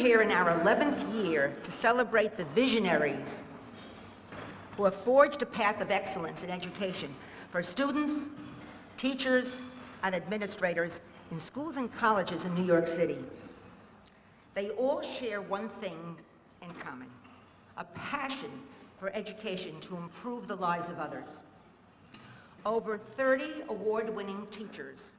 here in our 11th year to celebrate the visionaries who have forged a path of excellence in education for students, teachers, and administrators in schools and colleges in New York City. They all share one thing in common: a passion for education to improve the lives of others. Over 30 award-winning teachers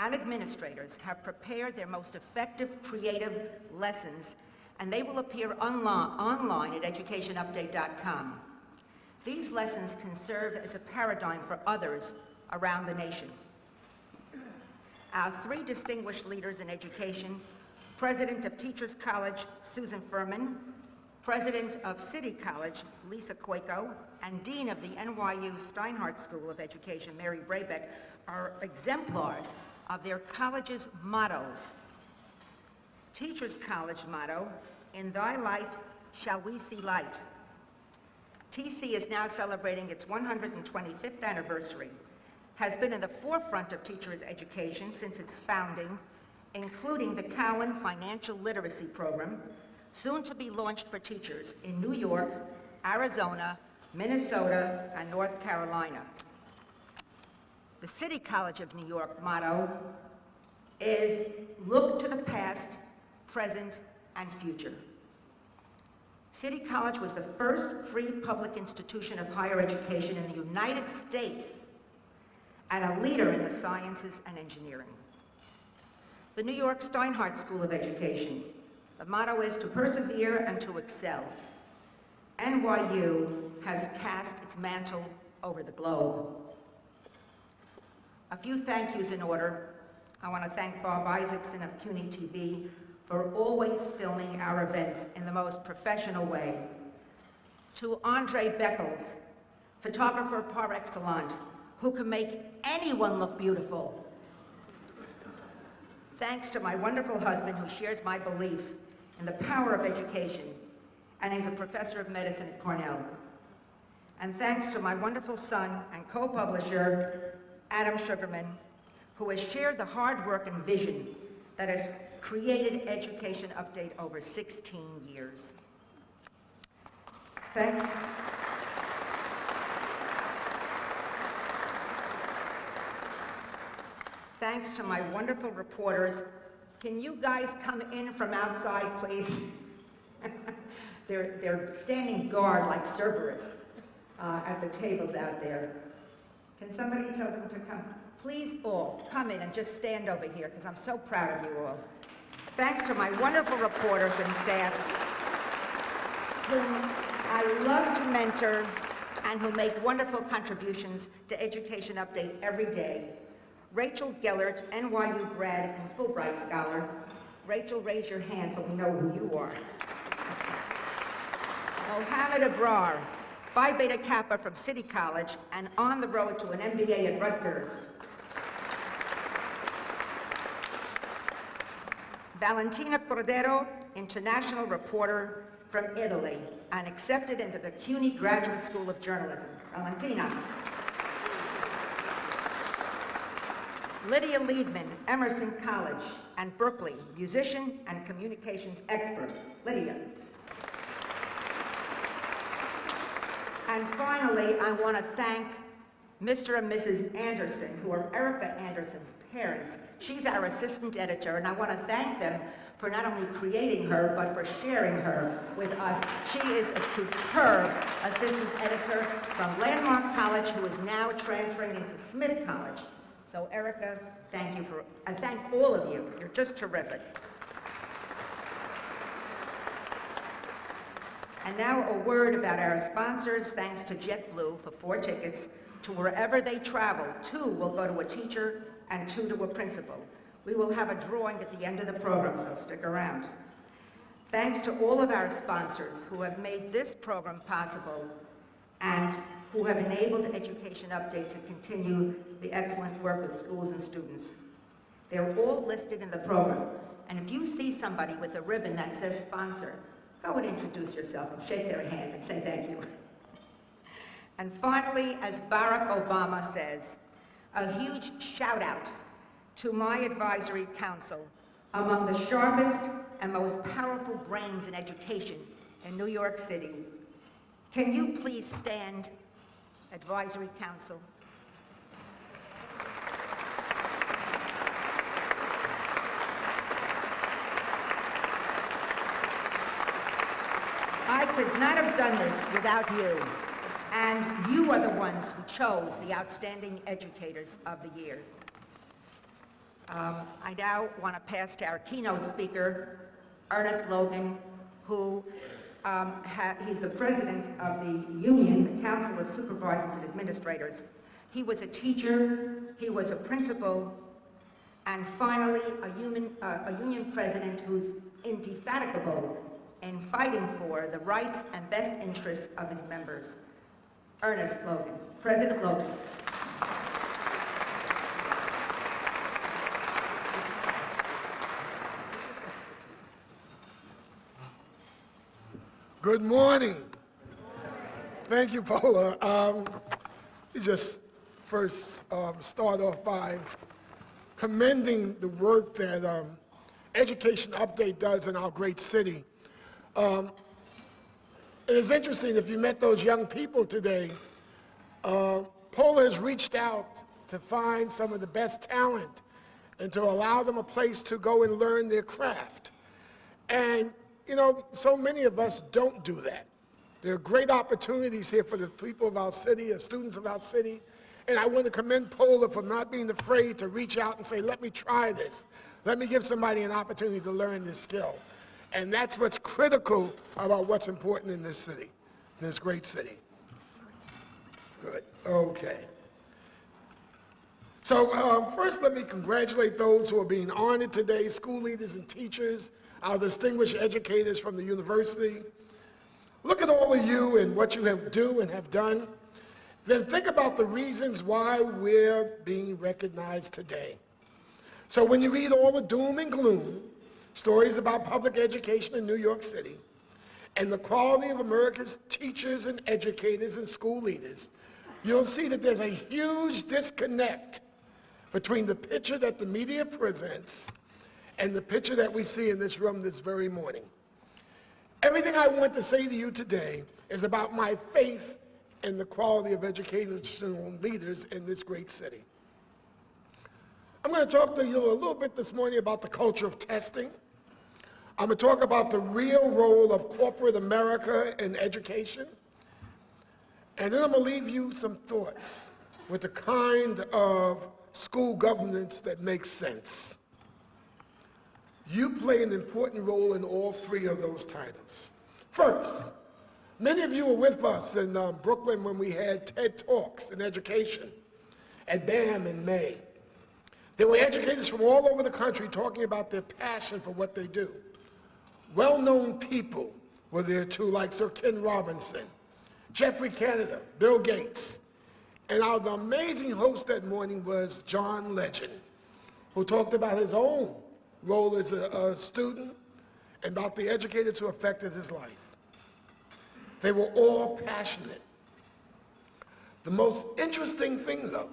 and administrators have prepared their most effective creative lessons, and they will appear online at educationupdate.com. These lessons can serve as a paradigm for others around the nation. Our three distinguished leaders in education, President of Teachers College, Susan Furman, President of City College, Lisa Cuoco, and Dean of the NYU Steinhardt School of Education, Mary Brabeck, are exemplars of their college's mottos. Teachers College motto, "In thy light shall we see light." TC is now celebrating its 125th anniversary, has been in the forefront of teachers' education since its founding, including the Cowan Financial Literacy Program, soon to be launched for teachers in New York, Arizona, Minnesota, and North Carolina. The City College of New York motto is "Look to the past, present, and future." City College was the first free public institution of higher education in the United States and a leader in the sciences and engineering. The New York Steinhardt School of Education, the motto is "To persevere and to excel." NYU has cast its mantle over the globe. A few thank yous in order. I want to thank Bob Isaacson of CUNY TV for always filming our events in the most professional way. To Andre Beckles, photographer par excellence, who can make anyone look beautiful. Thanks to my wonderful husband, who shares my belief in the power of education and is a professor of medicine at Cornell. And thanks to my wonderful son and co-publisher, Adam Sugarman, who has shared the hard work and vision that has created Education Update over 16 years. Thanks. Thanks to my wonderful reporters. Can you guys come in from outside, please? They're standing guard like Cerberus at the tables out there. Can somebody tell them to come? Please all come in and just stand over here, because I'm so proud of you all. Thanks to my wonderful reporters and staff, whom I love to mentor and who make wonderful contributions to Education Update every day. Rachel Gellert, NYU grad and Fulbright scholar. Rachel, raise your hand so we know who you are. Mohammed Abrar, Phi Beta Kappa from City College and on the road to an MBA at Rutgers. Valentina Cordero, international reporter from Italy and accepted into the CUNY Graduate School of Journalism. Valentina. Lydia Liebman, Emerson College and Berkeley, musician and communications expert. Lydia. And finally, I want to thank Mr. and Mrs. Anderson, who are Erica Anderson's parents. She's our assistant editor, and I want to thank them for not only creating her, but for sharing her with us. She is a superb assistant editor from Landmark College, who is now transferring into Smith College. So Erica, thank you for, I thank all of you. You're just terrific. And now a word about our sponsors. Thanks to JetBlue for 4 tickets to wherever they travel. 2 will go to a teacher and 2 to a principal. We will have a drawing at the end of the program, so stick around. Thanks to all of our sponsors who have made this program possible and who have enabled Education Update to continue the excellent work with schools and students. They're all listed in the program. And if you see somebody with a ribbon that says sponsor, go and introduce yourself and shake their hand and say thank you. And finally, as Barack Obama says, a huge shout out to my advisory council, among the sharpest and most powerful brains in education in New York City. Can you please stand, Advisory Council? I could not have done this without you, and you are the ones who chose the Outstanding Educators of the Year. I now want to pass to our keynote speaker, Ernest Logan, who he's the president of the union, the Council of Supervisors and Administrators. He was a teacher, he was a principal, and finally a union president who's indefatigable in fighting for the rights and best interests of his members. Ernest Logan, President Logan. Good morning. Thank you, Paula. Let me just first start off by commending the work that Education Update does in our great city. It is interesting, if you met those young people today, Paula has reached out to find some of the best talent and to allow them a place to go and learn their craft. And you know, so many of us don't do that. There are great opportunities here for the people of our city, the students of our city, and I want to commend Paula for not being afraid to reach out and say, let me try this. Let me give somebody an opportunity to learn this skill. And that's what's critical about what's important in this city, this great city. Good, okay. So first let me congratulate those who are being honored today, school leaders and teachers, our distinguished educators from the university. Look at all of you and what you have done. Then think about the reasons why we're being recognized today. So when you read all the doom and gloom, stories about public education in New York City, and the quality of America's teachers and educators and school leaders, you'll see that there's a huge disconnect between the picture that the media presents and the picture that we see in this room this very morning. Everything I want to say to you today is about my faith in the quality of educational leaders in this great city. I'm going to talk to you a little bit this morning about the culture of testing. I'm going to talk about the real role of corporate America in education. And then I'm going to leave you some thoughts with the kind of school governance that makes sense. You play an important role in all three of those titles. First, many of you were with us in Brooklyn when we had TED Talks in education at BAM in May. There were educators from all over the country talking about their passion for what they do. Well-known people were there too, like Sir Ken Robinson, Geoffrey Canada, Bill Gates, and our amazing host that morning was John Legend, who talked about his own role as a student and about the educators who affected his life. They were all passionate. The most interesting thing, though,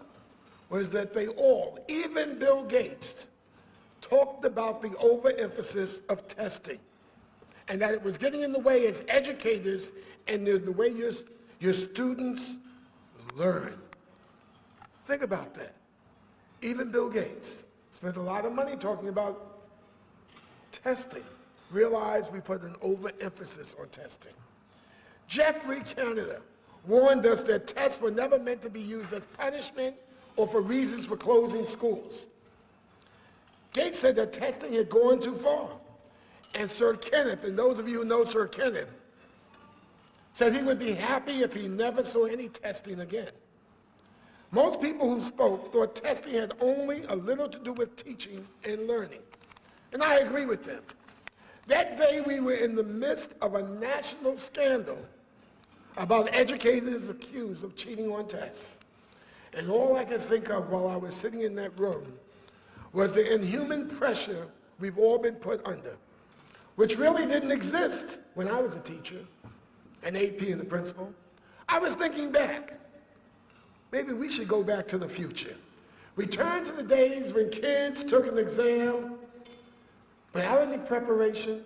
was that they all, even Bill Gates, talked about the overemphasis of testing and that it was getting in the way as educators and the way your students learn. Think about that. Even Bill Gates spent a lot of money talking about testing. Realize we put an overemphasis on testing. Geoffrey Canada warned us that tests were never meant to be used as punishment or for reasons for closing schools. Gates said that testing had gone too far. And Sir Kenneth, and those of you who know Sir Kenneth, said he would be happy if he never saw any testing again. Most people who spoke thought testing had only a little to do with teaching and learning. And I agree with them. That day we were in the midst of a national scandal about educators accused of cheating on tests. And all I could think of while I was sitting in that room was the inhuman pressure we've all been put under, which really didn't exist when I was a teacher, an AP and a principal. I was thinking back. Maybe we should go back to the future. Return to the days when kids took an exam without any preparation,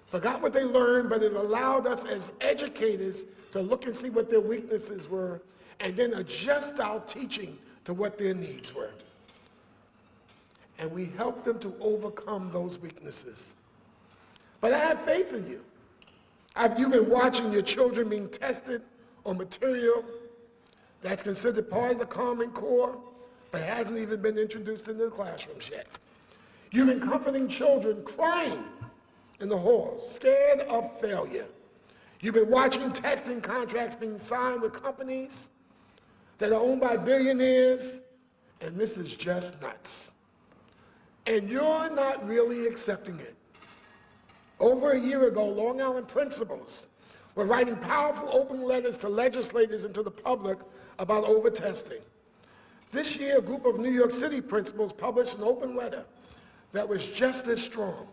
forgot what they learned, but it allowed us as educators to look and see what their weaknesses were and then adjust our teaching to what their needs were. And we helped them to overcome those weaknesses. But I have faith in you. You've been watching your children being tested on material that's considered part of the Common Core, but hasn't even been introduced into the classrooms yet. You've been comforting children crying in the halls, scared of failure. You've been watching testing contracts being signed with companies that are owned by billionaires, and this is just nuts. And you're not really accepting it. Over a year ago, Long Island principals were writing powerful open letters to legislators and to the public about over-testing. This year, a group of New York City principals published an open letter that was just as strong.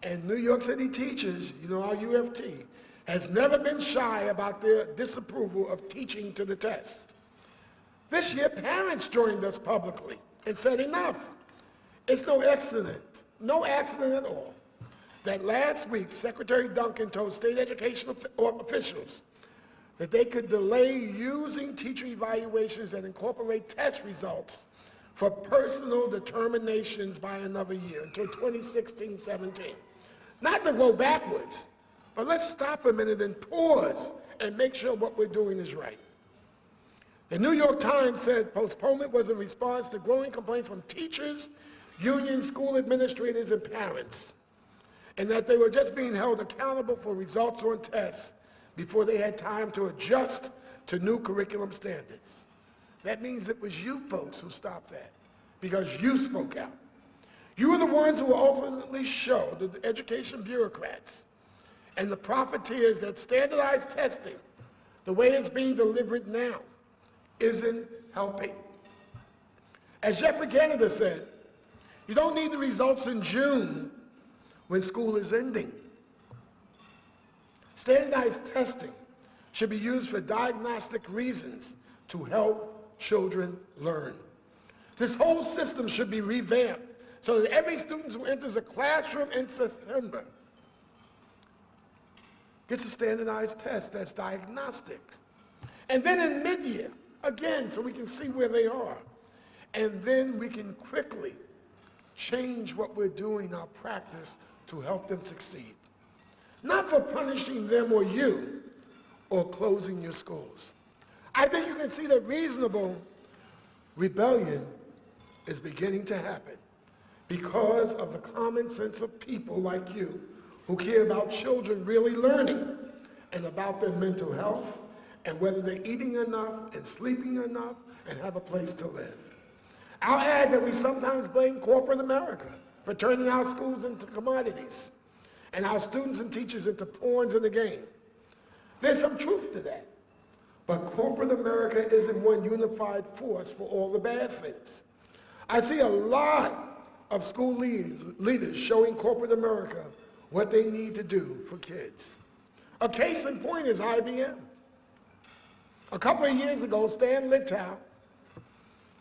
And New York City teachers, you know, our UFT, has never been shy about their disapproval of teaching to the test. This year, parents joined us publicly and said enough. It's no accident at all, that last week Secretary Duncan told state education officials that they could delay using teacher evaluations that incorporate test results for personal determinations by another year until 2016-17. Not to go backwards, but let's stop a minute and pause and make sure what we're doing is right. The New York Times said postponement was in response to growing complaint from teachers, unions, school administrators, and parents, and that they were just being held accountable for results on tests before they had time to adjust to new curriculum standards. That means it was you folks who stopped that, because you spoke out. You are the ones who will ultimately show the education bureaucrats and the profiteers that standardized testing, the way it's being delivered now, isn't helping. As Jeffrey Canada said, you don't need the results in June when school is ending. Standardized testing should be used for diagnostic reasons to help children learn. This whole system should be revamped so that every student who enters a classroom in September gets a standardized test that's diagnostic. And then in mid-year, again, so we can see where they are. And then we can quickly change what we're doing in our practice to help them succeed. Not for punishing them or you, or closing your schools. I think you can see that reasonable rebellion is beginning to happen because of the common sense of people like you who care about children really learning and about their mental health and whether they're eating enough and sleeping enough and have a place to live. I'll add that we sometimes blame corporate America for turning our schools into commodities and our students and teachers into pawns in the game. There's some truth to that. But corporate America isn't one unified force for all the bad things. I see a lot of school leaders showing corporate America what they need to do for kids. A case in point is IBM. A couple of years ago, Stan Litow,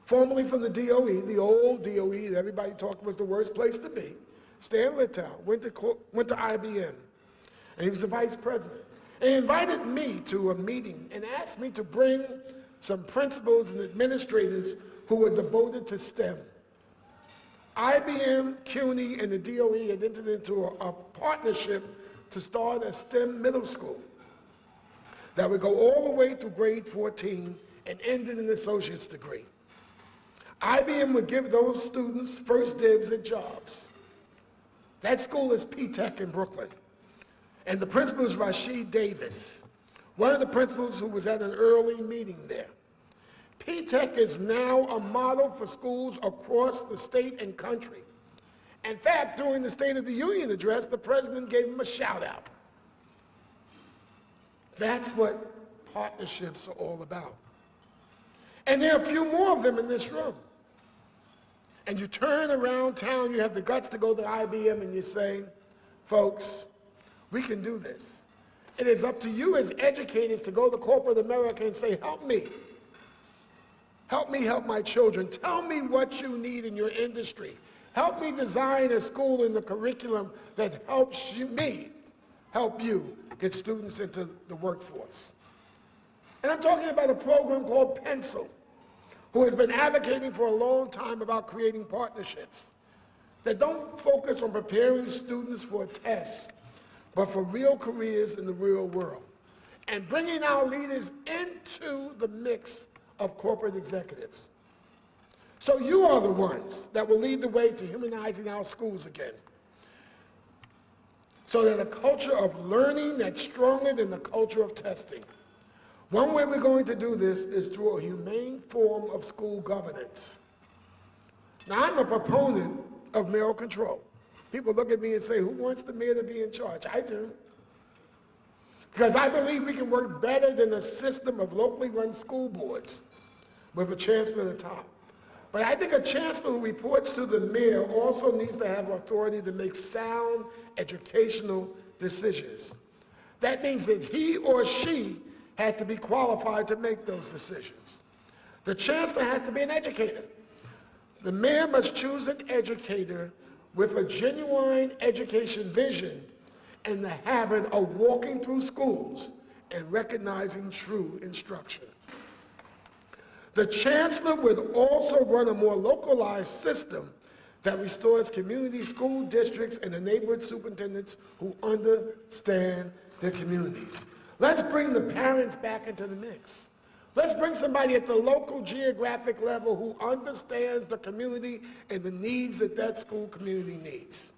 formerly from the DOE, the old DOE that everybody talked was the worst place to be, Stan Litow went to IBM, and he was the vice president. And he invited me to a meeting and asked me to bring some principals and administrators who were devoted to STEM. IBM, CUNY, and the DOE had entered into a partnership to start a STEM middle school that would go all the way through grade 14 and end in an associate's degree. IBM would give those students first dibs at jobs. That school is P-Tech in Brooklyn. And the principal is Rashid Davis, one of the principals who was at an early meeting there. P-Tech is now a model for schools across the state and country. In fact, during the State of the Union address, the president gave him a shout out. That's what partnerships are all about. And there are a few more of them in this room. And you turn around town, you have the guts to go to IBM and you say, folks, we can do this. It is up to you as educators to go to corporate America and say, help me. Help me help my children. Tell me what you need in your industry. Help me design a school and the curriculum that helps me help you get students into the workforce. And I'm talking about a program called Pencil, who has been advocating for a long time about creating partnerships that don't focus on preparing students for a test, but for real careers in the real world, and bringing our leaders into the mix of corporate executives. So you are the ones that will lead the way to humanizing our schools again, so that a culture of learning that's stronger than the culture of testing. One way we're going to do this is through a humane form of school governance. Now, I'm a proponent of mayoral control. People look at me and say, who wants the mayor to be in charge? I do. Because I believe we can work better than a system of locally run school boards with a chancellor at the top. But I think a chancellor who reports to the mayor also needs to have authority to make sound educational decisions. That means that he or she has to be qualified to make those decisions. The chancellor has to be an educator. The mayor must choose an educator with a genuine education vision and the habit of walking through schools and recognizing true instruction. The chancellor would also run a more localized system that restores community school districts and the neighborhood superintendents who understand their communities. Let's bring the parents back into the mix. Let's bring somebody at the local geographic level who understands the community and the needs that that school community needs.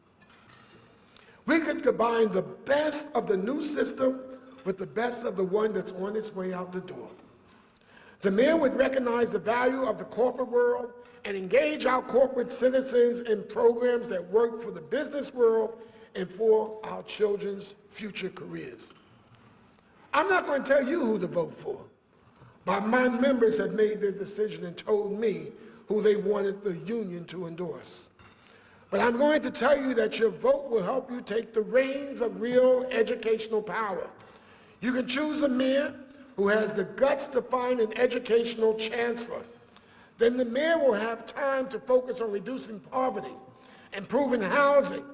We could combine the best of the new system with the best of the one that's on its way out the door. The mayor would recognize the value of the corporate world and engage our corporate citizens in programs that work for the business world and for our children's future careers. I'm not going to tell you who to vote for, but my members have made their decision and told me who they wanted the union to endorse. But I'm going to tell you that your vote will help you take the reins of real educational power. You can choose a mayor who has the guts to find an educational chancellor. Then the mayor will have time to focus on reducing poverty, improving housing,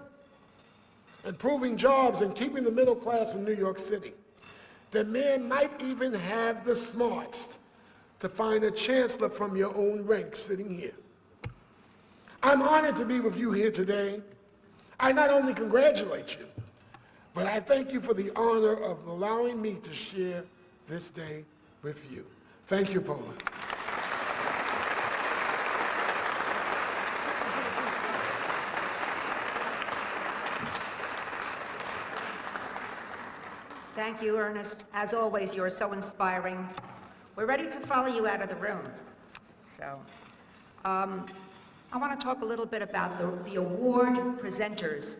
improving jobs, and keeping the middle class in New York City. The mayor might even have the smarts to find a chancellor from your own ranks sitting here. I'm honored to be with you here today. I not only congratulate you, but I thank you for the honor of allowing me to share this day with you. Thank you, Paula. Thank you, Ernest. As always, you are so inspiring. We're ready to follow you out of the room. So, I want to talk a little bit about the award presenters.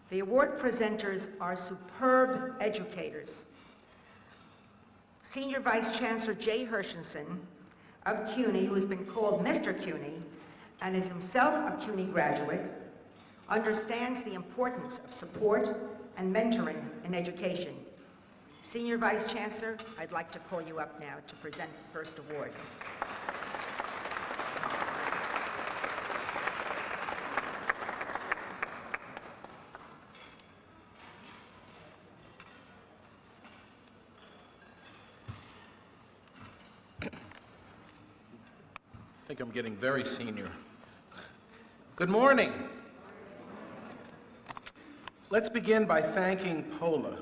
The award presenters are superb educators. Senior Vice Chancellor Jay Hershenson of CUNY, who has been called Mr. CUNY and is himself a CUNY graduate, understands the importance of support and mentoring in education. Senior Vice Chancellor, I'd like to call you up now to present the first award. I think I'm getting very senior. Good morning. Let's begin by thanking Paula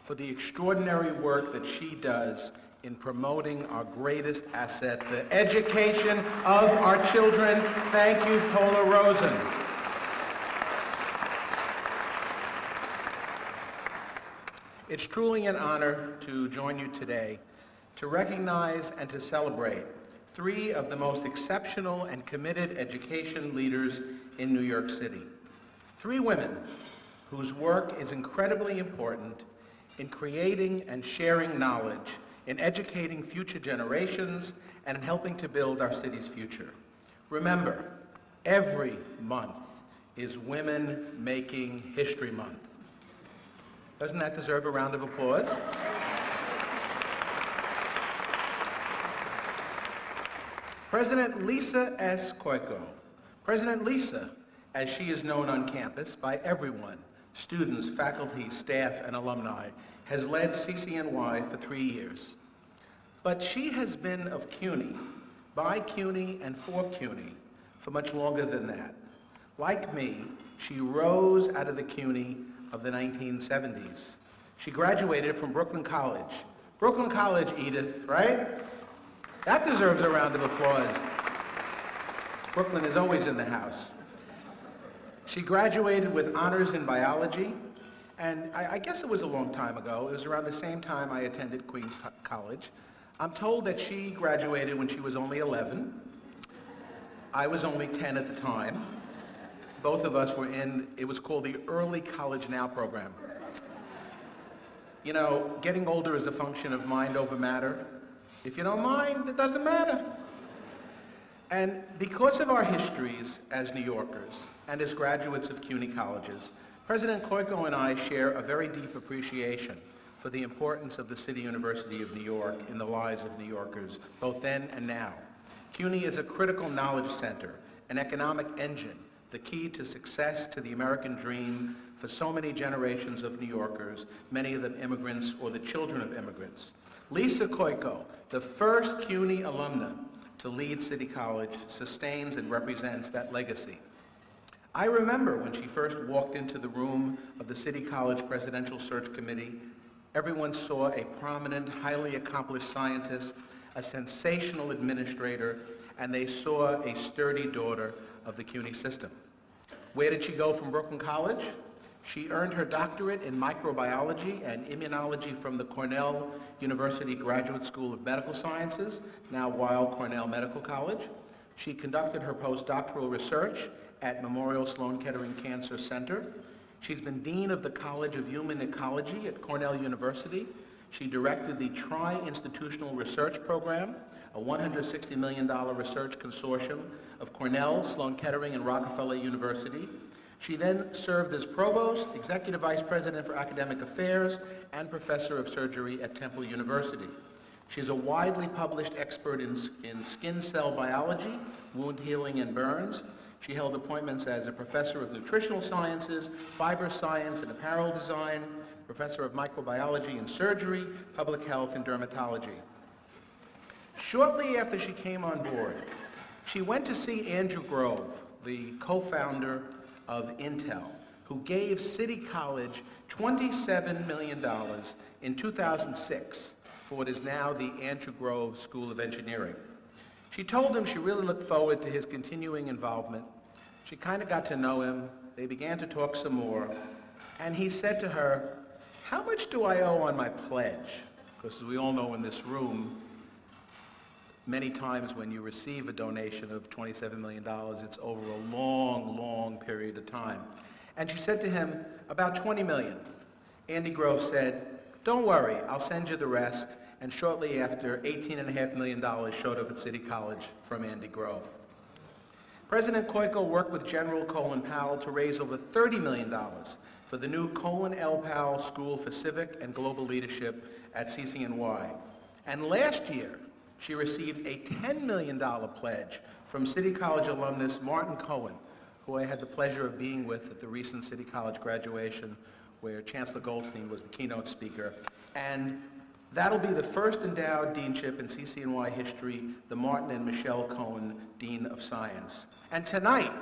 for the extraordinary work that she does in promoting our greatest asset, the education of our children. Thank you, Paula Rosen. It's truly an honor to join you today to recognize and to celebrate three of the most exceptional and committed education leaders in New York City. Three women whose work is incredibly important in creating and sharing knowledge, in educating future generations, and in helping to build our city's future. Remember, every month is Women Making History Month. Doesn't that deserve a round of applause? President Lisa S. Koiko. President Lisa as she is known on campus by everyone, students, faculty, staff, and alumni, has led CCNY for 3 years. But she has been of CUNY, by CUNY, and for CUNY for much longer than that. Like me, she rose out of the CUNY of the 1970s. She graduated from Brooklyn College. Brooklyn College, Edith, right? That deserves a round of applause. Brooklyn is always in the house. She graduated with honors in biology, and I guess it was a long time ago. It was around the same time I attended Queens College. I'm told that she graduated when she was only 11. I was only 10 at the time. Both of us were in, it was called the Early College Now program. You know, getting older is a function of mind over matter. If you don't mind, it doesn't matter. And because of our histories as New Yorkers and as graduates of CUNY colleges, President Koiko and I share a very deep appreciation for the importance of the City University of New York in the lives of New Yorkers, both then and now. CUNY is a critical knowledge center, an economic engine, the key to success to the American dream for so many generations of New Yorkers, many of them immigrants or the children of immigrants. Lisa Koiko, the first CUNY alumna to lead City College, sustains and represents that legacy. I remember when she first walked into the room of the City College Presidential Search Committee, everyone saw a prominent, highly accomplished scientist, a sensational administrator, and they saw a sturdy daughter of the CUNY system. Where did she go from Brooklyn College? She earned her doctorate in microbiology and immunology from the Cornell University Graduate School of Medical Sciences, now Weill Cornell Medical College. She conducted her postdoctoral research at Memorial Sloan Kettering Cancer Center. She's been Dean of the College of Human Ecology at Cornell University. She directed the Tri-Institutional Research Program, a $160 million research consortium of Cornell, Sloan Kettering, and Rockefeller University. She then served as Provost, Executive Vice President for Academic Affairs, and Professor of Surgery at Temple University. She's a widely published expert in skin cell biology, wound healing, and burns. She held appointments as a Professor of Nutritional Sciences, Fiber Science, and Apparel Design, Professor of Microbiology and Surgery, Public Health, and Dermatology. Shortly after she came on board, she went to see Andrew Grove, the co-founder of Intel, who gave City College $27 million in 2006 for what is now the Andrew Grove School of Engineering. She told him she really looked forward to his continuing involvement. She kind of got to know him. They began to talk some more. And he said to her, "How much do I owe on my pledge?" Because as we all know in this room, many times when you receive a donation of $27 million, it's over a long, long period of time. And she said to him, "About 20 million. Andy Grove said, "Don't worry, I'll send you the rest." And shortly after, $18.5 million showed up at City College from Andy Grove. President Koiko worked with General Colin Powell to raise over $30 million for the new Colin L. Powell School for Civic and Global Leadership at CCNY. And last year, she received a $10 million pledge from City College alumnus Martin Cohen, who I had the pleasure of being with at the recent City College graduation, where Chancellor Goldstein was the keynote speaker. And that'll be the first endowed deanship in CCNY history, the Martin and Michelle Cohen Dean of Science. And tonight,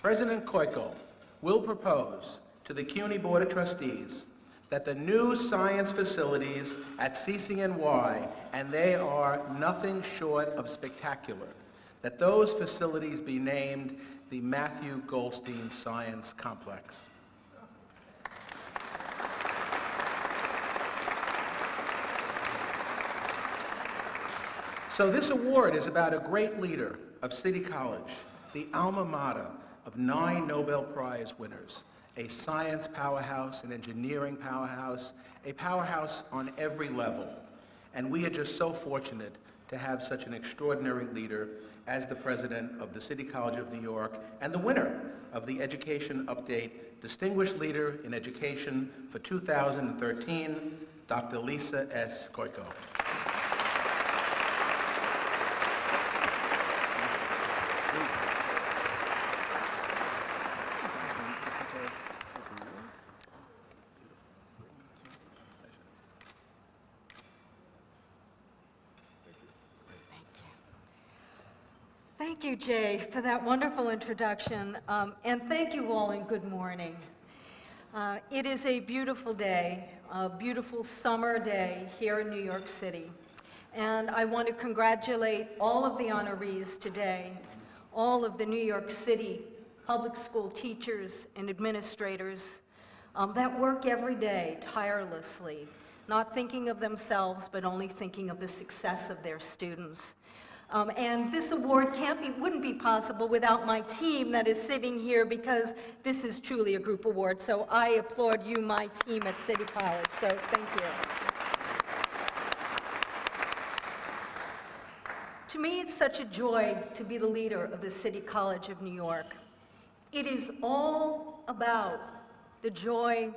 President Koiko will propose to the CUNY Board of Trustees that the new science facilities at CCNY, and they are nothing short of spectacular, that those facilities be named the Matthew Goldstein Science Complex. So this award is about a great leader of City College, the alma mater of 9 Nobel Prize winners, a science powerhouse, an engineering powerhouse, a powerhouse on every level. And we are just so fortunate to have such an extraordinary leader as the president of the City College of New York and the winner of the Education Update Distinguished Leader in Education for 2013, Dr. Lisa S. Koiko. Thank you, Jay, for that wonderful introduction, and thank you all and good morning. It is a beautiful day, a beautiful summer day here in New York City, and I want to congratulate all of the honorees today, all of the New York City public school teachers and administrators that work every day tirelessly, not thinking of themselves, but only thinking of the success of their students. And this award wouldn't be possible without my team that is sitting here, because this is truly a group award. So I applaud you, my team at City College. So thank you. To me, it's such a joy to be the leader of the City College of New York. It is all about the joy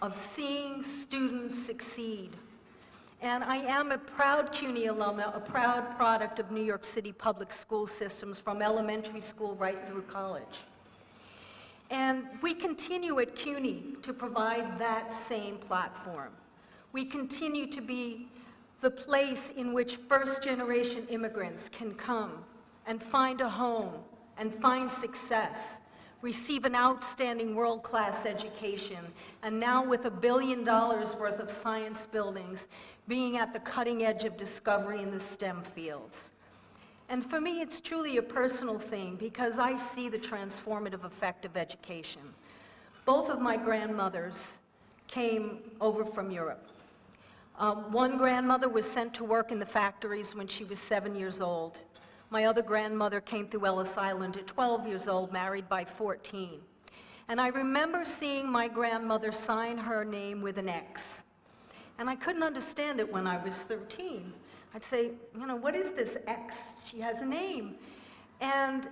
of seeing students succeed. And I am a proud CUNY alumna, a proud product of New York City public school systems from elementary school right through college. And we continue at CUNY to provide that same platform. We continue to be the place in which first-generation immigrants can come and find a home and find success, receive an outstanding world-class education, and now with $1 billion worth of science buildings, being at the cutting edge of discovery in the STEM fields. And for me, it's truly a personal thing, because I see the transformative effect of education. Both of my grandmothers came over from Europe. One grandmother was sent to work in the factories when she was 7 years old. My other grandmother came through Ellis Island at 12 years old, married by 14. And I remember seeing my grandmother sign her name with an X. And I couldn't understand it when I was 13. I'd say, you know, what is this X? She has a name. And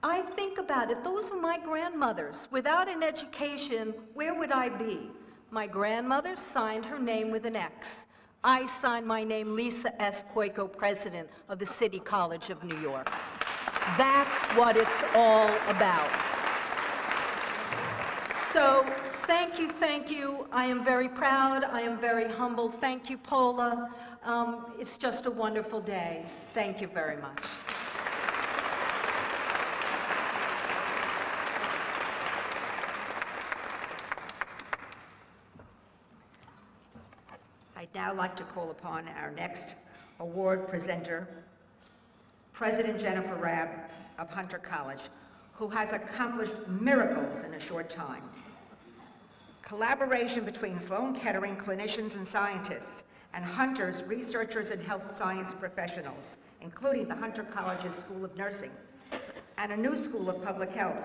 I think about it, those are my grandmothers. Without an education, where would I be? My grandmother signed her name with an X. I signed my name, Lisa S. Koiko, president of the City College of New York. That's what it's all about. So, thank you. I am very proud. I am very humbled. Thank you, Paula. It's just a wonderful day. Thank you very much. I'd now like to call upon our next award presenter, President Jennifer Rabb of Hunter College, who has accomplished miracles in a short time. Collaboration between Sloan Kettering clinicians and scientists and Hunter's researchers and health science professionals, including the Hunter College's School of Nursing and a new School of Public Health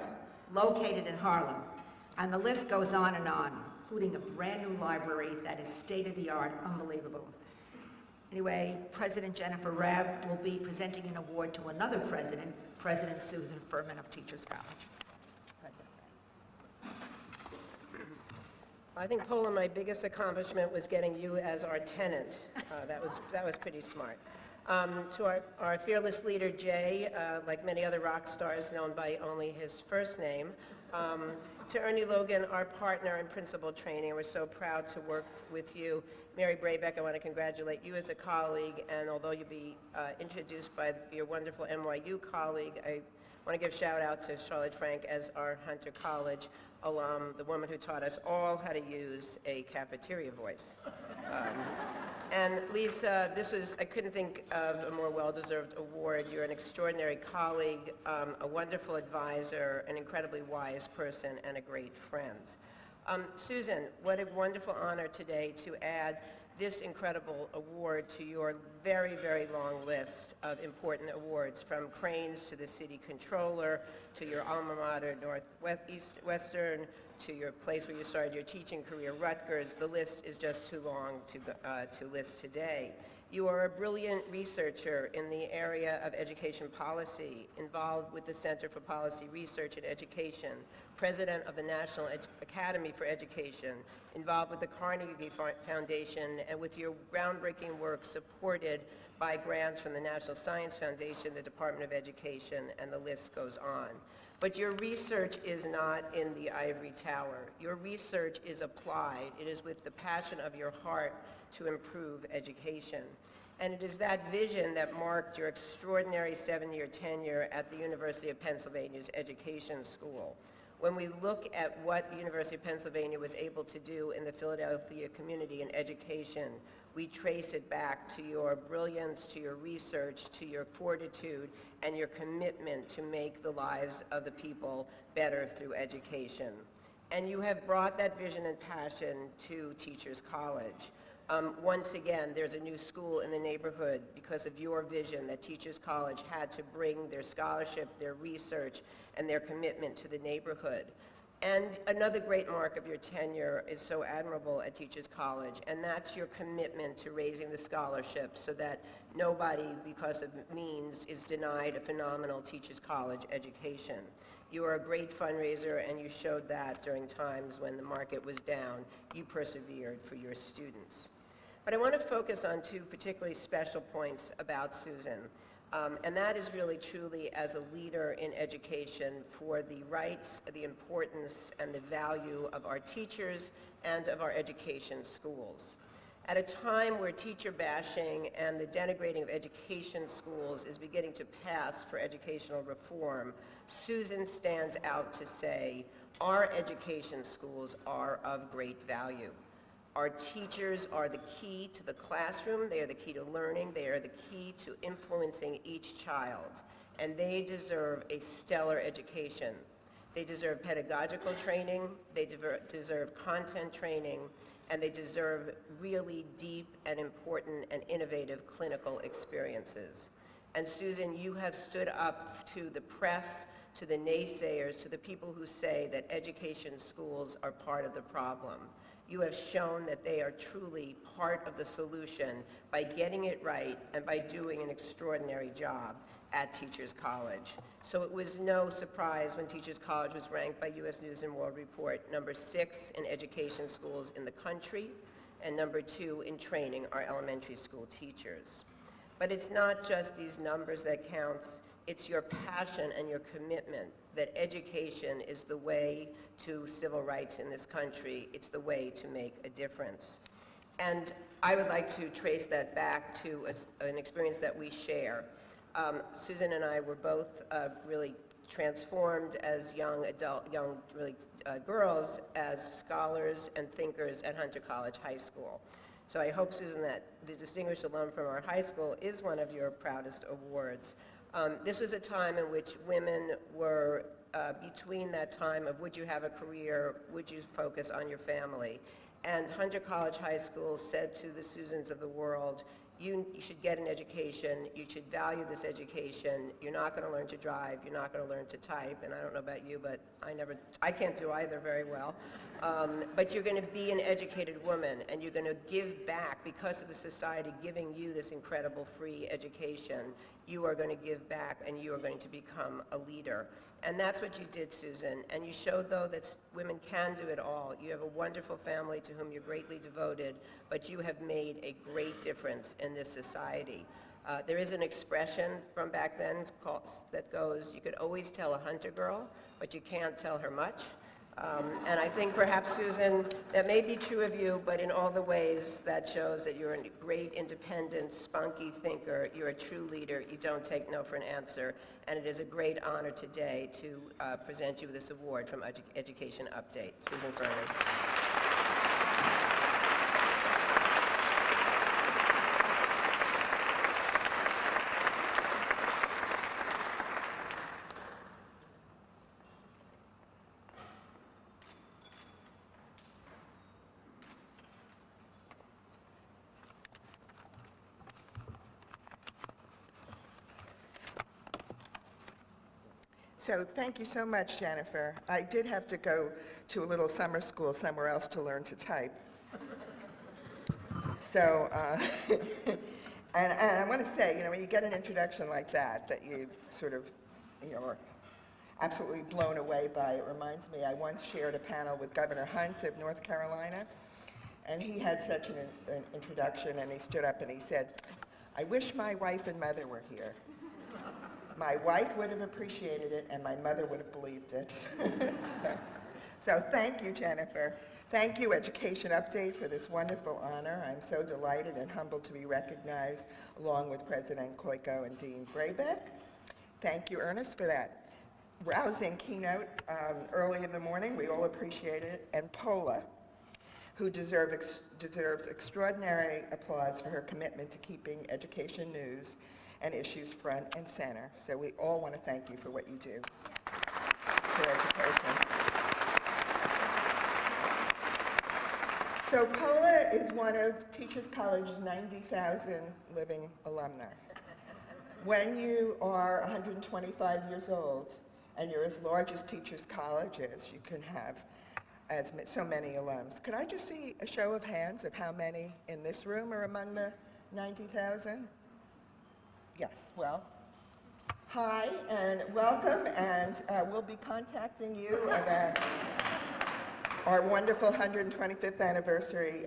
located in Harlem. And the list goes on, including a brand new library that is state-of-the-art, unbelievable. Anyway, President Jennifer Rabb will be presenting an award to another president, President Susan Furman of Teachers College. I think, Paula, my biggest accomplishment was getting you as our tenant. That was pretty smart. To our fearless leader, Jay, like many other rock stars known by only his first name. To Ernie Logan, our partner in principal training. We're so proud to work with you. Mary Braybeck, I want to congratulate you as a colleague, and although you'll be introduced by your wonderful NYU colleague, I want to give shout out to Charlotte Frank as our Hunter College alum, the woman who taught us all how to use a cafeteria voice. And Lisa, I couldn't think of a more well-deserved award. You're an extraordinary colleague, a wonderful advisor, an incredibly wise person, and a great friend. Susan, what a wonderful honor today to add this incredible award to your very, very long list of important awards, from Cranes to the City Controller, to your alma mater, Northwestern, to your place where you started your teaching career, Rutgers. The list is just too long to list today. You are a brilliant researcher in the area of education policy, involved with the Center for Policy Research and Education, president of the National Academy for Education, involved with the Carnegie Foundation, and with your groundbreaking work supported by grants from the National Science Foundation, the Department of Education, and the list goes on. But your research is not in the ivory tower. Your research is applied. It is with the passion of your heart to improve education. And it is that vision that marked your extraordinary 7-year tenure at the University of Pennsylvania's Education School. When we look at what the University of Pennsylvania was able to do in the Philadelphia community in education, we trace it back to your brilliance, to your research, to your fortitude, and your commitment to make the lives of the people better through education. And you have brought that vision and passion to Teachers College. Once again, there's a new school in the neighborhood because of your vision that Teachers College had to bring their scholarship, their research, and their commitment to the neighborhood. And another great mark of your tenure is so admirable at Teachers College, and that's your commitment to raising the scholarship so that nobody, because of means, is denied a phenomenal Teachers College education. You are a great fundraiser, and you showed that during times when the market was down. You persevered for your students. But I want to focus on two particularly special points about Susan. And that is really truly as a leader in education for the rights, the importance, and the value of our teachers and of our education schools. At a time where teacher bashing and the denigrating of education schools is beginning to pass for educational reform, Susan stands out to say, our education schools are of great value. Our teachers are the key to the classroom, they are the key to learning, they are the key to influencing each child, and they deserve a stellar education. They deserve pedagogical training, they deserve content training, and they deserve really deep and important and innovative clinical experiences. And Susan, you have stood up to the press, to the naysayers, to the people who say that education schools are part of the problem. You have shown that they are truly part of the solution by getting it right and by doing an extraordinary job at Teachers College. So it was no surprise when Teachers College was ranked by U.S. News & World Report #6 in education schools in the country and #2 in training our elementary school teachers. But it's not just these numbers that counts, it's your passion and your commitment that education is the way to civil rights in this country. It's the way to make a difference. And I would like to trace that back to an experience that we share. Susan and I were both really transformed as young girls as scholars and thinkers at Hunter College High School. So I hope, Susan, that the Distinguished Alum from our high school is one of your proudest awards. This was a time in which women were between that time of would you have a career, would you focus on your family? And Hunter College High School said to the Susans of the world, you should get an education, you should value this education, you're not going to learn to drive, you're not going to learn to type, and I don't know about you, but I can't do either very well. But you're going to be an educated woman, and you're going to give back because of the society giving you this incredible free education. You are going to give back, and you are going to become a leader. And that's what you did, Susan. And you showed, though, that women can do it all. You have a wonderful family to whom you're greatly devoted, but you have made a great difference in this society. There is an expression from back then that goes, you could always tell a Hunter girl, but you can't tell her much. And I think perhaps, Susan, that may be true of you, but in all the ways that shows that you're a great, independent, spunky thinker, you're a true leader, you don't take no for an answer, and it is a great honor today to present you with this award from Education Update. Susan Fernie. So thank you so much, Jennifer. I did have to go to a little summer school somewhere else to learn to type. So, and I want to say, when you get an introduction like that you sort of, are absolutely blown away by, it reminds me, I once shared a panel with Governor Hunt of North Carolina, and he had such an introduction, and he stood up and he said, "I wish my wife and mother were here. My wife would have appreciated it, and my mother would have believed it." So thank you, Jennifer. Thank you, Education Update, for this wonderful honor. I'm so delighted and humbled to be recognized along with President Koiko and Dean Brabeck. Thank you, Ernest, for that rousing keynote early in the morning. We all appreciate it. And Paula, who deserves extraordinary applause for her commitment to keeping education news and issues front and center. So we all want to thank you for what you do for education. So Paula is one of Teachers College's 90,000 living alumni. When you are 125 years old and you're as large as Teachers College is, you can have so many alums. Could I just see a show of hands of how many in this room are among the 90,000? Yes, well, hi and welcome, and we'll be contacting you about our wonderful 125th anniversary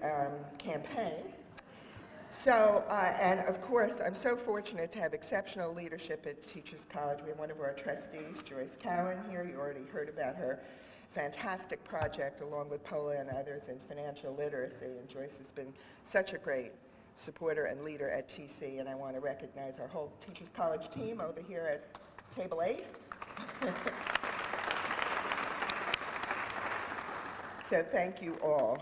campaign. So, and of course, I'm so fortunate to have exceptional leadership at Teachers College. We have one of our trustees, Joyce Cowan, here. You already heard about her fantastic project along with Paula and others in financial literacy, and Joyce has been such a great supporter and leader at TC, and I want to recognize our whole Teachers College team over here at table 8. So thank you all.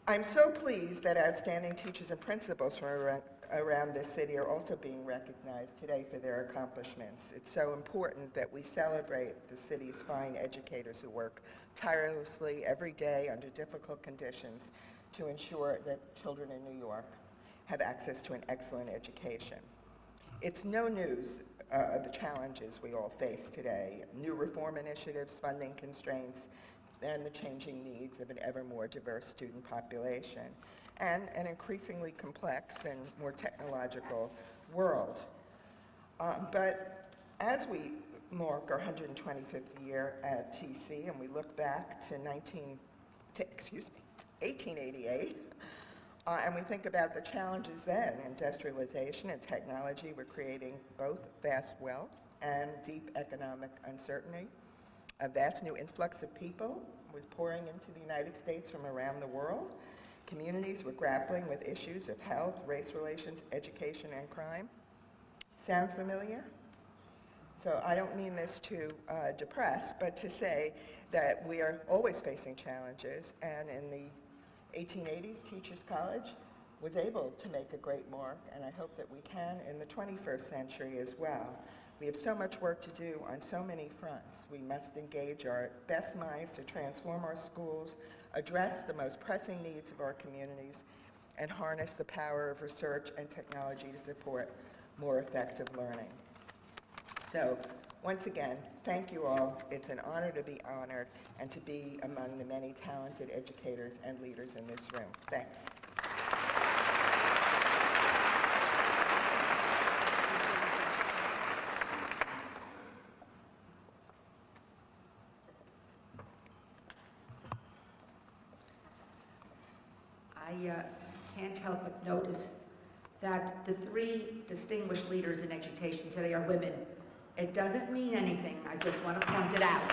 I'm so pleased that outstanding teachers and principals from around this city are also being recognized today for their accomplishments. It's so important that we celebrate the city's fine educators who work tirelessly every day under difficult conditions to ensure that children in New York have access to an excellent education. It's no news the challenges we all face today: new reform initiatives, funding constraints, and the changing needs of an ever more diverse student population, and an increasingly complex and more technological world. But as we mark our 125th year at TC and we look back to 1888, and we think about the challenges then: industrialization and technology were creating both vast wealth and deep economic uncertainty. A vast new influx of people was pouring into the United States from around the world. Communities were grappling with issues of health, race relations, education, and crime. Sound familiar? So I don't mean this to depress, but to say that we are always facing challenges, and in the 1880s, Teachers College was able to make a great mark, and I hope that we can in the 21st century as well. We have so much work to do on so many fronts. We must engage our best minds to transform our schools, address the most pressing needs of our communities, and harness the power of research and technology to support more effective learning. So, once again, thank you all. It's an honor to be honored and to be among the many talented educators and leaders in this room. Thanks. I can't help but notice that the three distinguished leaders in education today are women. It doesn't mean anything, I just want to point it out.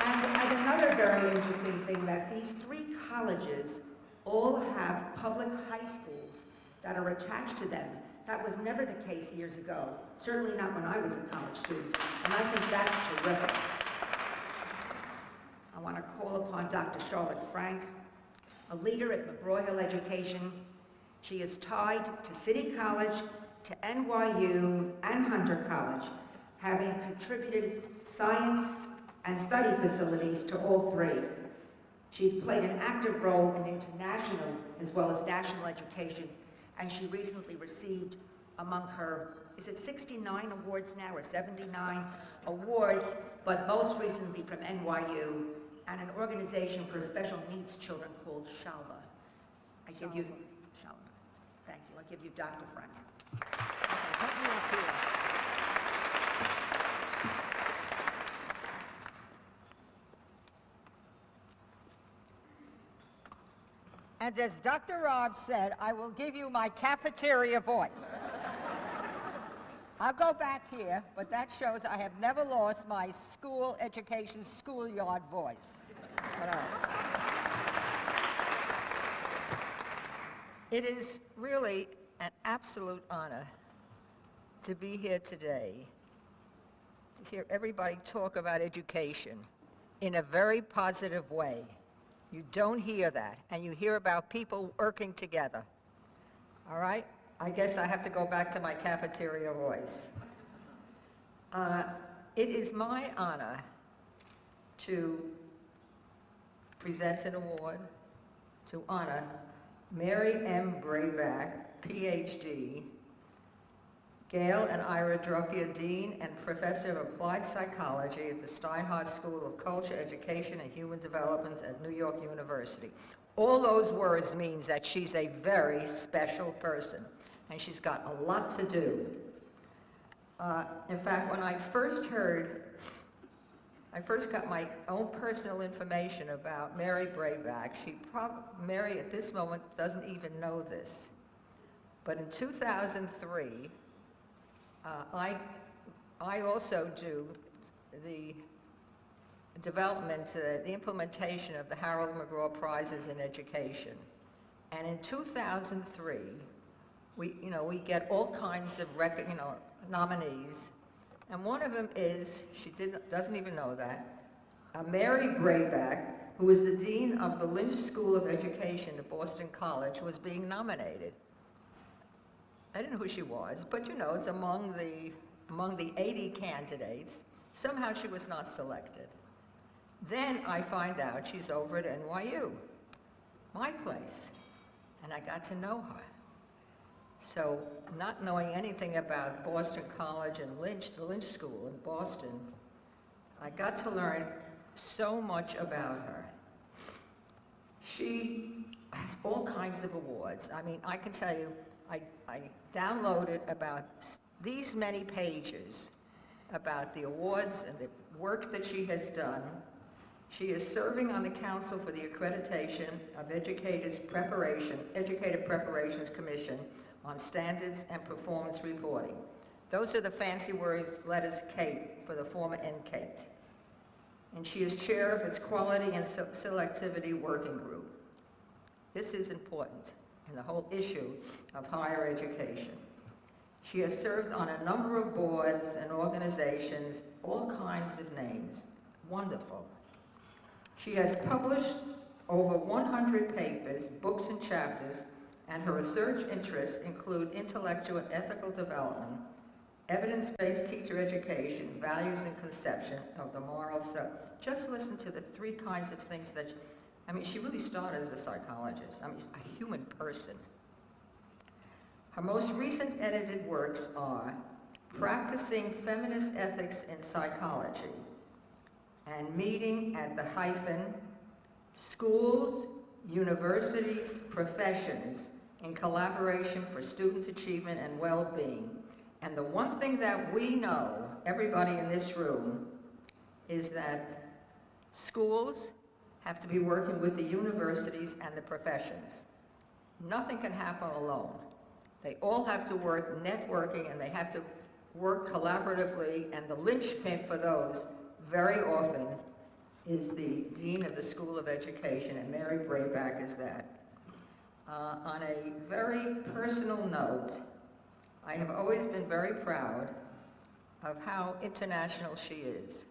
And another very interesting thing, that these three colleges all have public high schools that are attached to them. That was never the case years ago, certainly not when I was a college student, and I think that's terrific. I want to call upon Dr. Charlotte Frank, a leader at McGraw-Hill Education. She is tied to City College, to NYU, and Hunter College, having contributed science and study facilities to all three. She's played an active role in international as well as national education, and she recently received among her, is it 69 awards now or 79 awards, but most recently from NYU and an organization for special needs children called Shalva. I give you, Shalva, thank you. I give you Dr. Frank. Help me up here. And as Dr. Rob said, I will give you my cafeteria voice. I'll go back here, but that shows I have never lost my school education, schoolyard voice. But, It is really an absolute honor to be here today, to hear everybody talk about education in a very positive way. You don't hear that, and you hear about people working together. All right? I guess I have to go back to my cafeteria voice. It is my honor to present an award to honor Mary M. Brayback, Ph.D., Gail and Ira Drucker, Dean and Professor of Applied Psychology at the Steinhardt School of Culture, Education, and Human Development at New York University. All those words means that she's a very special person, and she's got a lot to do. In fact, when I first got my own personal information about Mary Brayback. Mary at this moment doesn't even know this. But in 2003, I also do the development, the implementation of the Harold McGraw Prizes in Education. And in 2003, we get all kinds of nominees. And one of them is, doesn't even know that, Mary Brayback, who is the Dean of the Lynch School of Education at Boston College, was being nominated. I didn't know who she was, but it's among the 80 candidates. Somehow she was not selected. Then I find out she's over at NYU, my place, and I got to know her. So, not knowing anything about Boston College and the Lynch School in Boston, I got to learn so much about her. She has all kinds of awards. I mean, I can tell you, I downloaded about these many pages about the awards and the work that she has done. She is serving on the Council for the Accreditation of Educated Preparations Commission on Standards and Performance Reporting. Those are the fancy words, letters CAPE for the former NCATE. And she is chair of its Quality and Selectivity Working Group. This is important in the whole issue of higher education. She has served on a number of boards and organizations, all kinds of names. Wonderful. She has published over 100 papers, books, and chapters, and her research interests include intellectual and ethical development, evidence-based teacher education, values and conception of the moral self. Just listen to the three kinds of things that, she really started as a psychologist, a human person. Her most recent edited works are Practicing Feminist Ethics in Psychology and Meeting at the Hyphen, Schools, Universities, Professions in Collaboration for Student Achievement and Well-Being. And the one thing that we know, everybody in this room, is that schools have to be working with the universities and the professions. Nothing can happen alone. They all have to work networking, and they have to work collaboratively, and the linchpin for those very often is the Dean of the School of Education, and Mary Brayback is that. On a very personal note, I have always been very proud of how international she is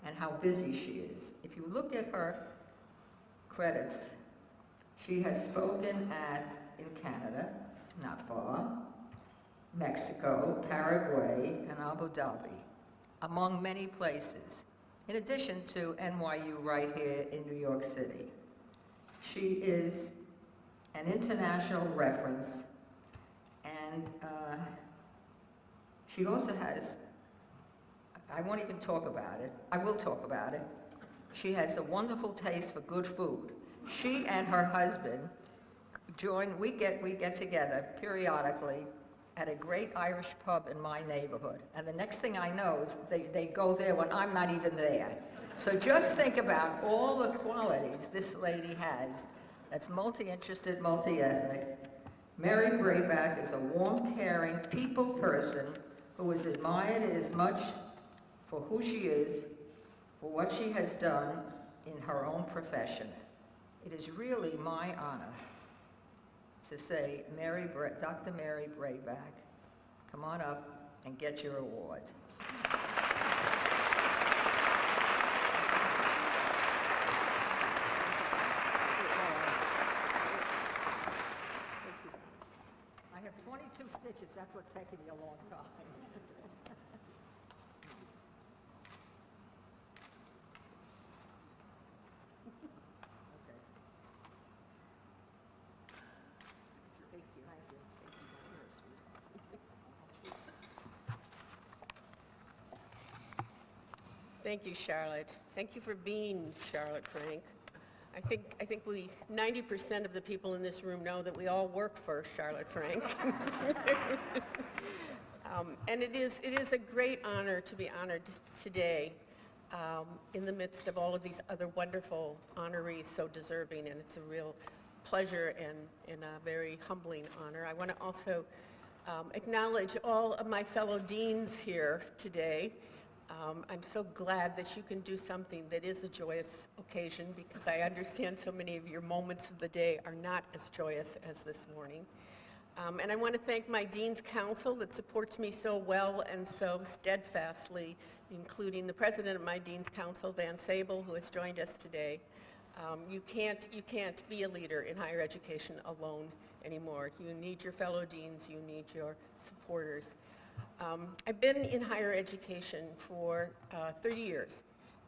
and how busy she is. If you look at her credits, she has spoken in Canada, not far, Mexico, Paraguay, and Abu Dhabi, among many places, in addition to NYU right here in New York City. She is an international reference, and she also has, I won't even talk about it, I will talk about it. She has a wonderful taste for good food. She and her husband we get together periodically at a great Irish pub in my neighborhood. And the next thing I know is they go there when I'm not even there. So just think about all the qualities this lady has that's multi-interested, multi-ethnic. Mary Brayback is a warm, caring, people person who is admired as much for who she is, for what she has done in her own profession. It is really my honor to say, Dr. Mary Brayback, come on up and get your award. I have 22 stitches, that's what's taking me a long time. Thank you, Charlotte. Thank you for being Charlotte Frank. I think we 90% of the people in this room know that we all work for Charlotte Frank. And it is a great honor to be honored today in the midst of all of these other wonderful honorees so deserving, and it's a real pleasure and a very humbling honor. I want to also acknowledge all of my fellow deans here today. I'm so glad that you can do something that is a joyous occasion, because I understand so many of your moments of the day are not as joyous as this morning. And I want to thank my Dean's Council that supports me so well and so steadfastly, including the president of my Dean's Council, Van Sable, who has joined us today. You can't be a leader in higher education alone anymore. You need your fellow deans, you need your supporters. I've been in higher education for 30 years,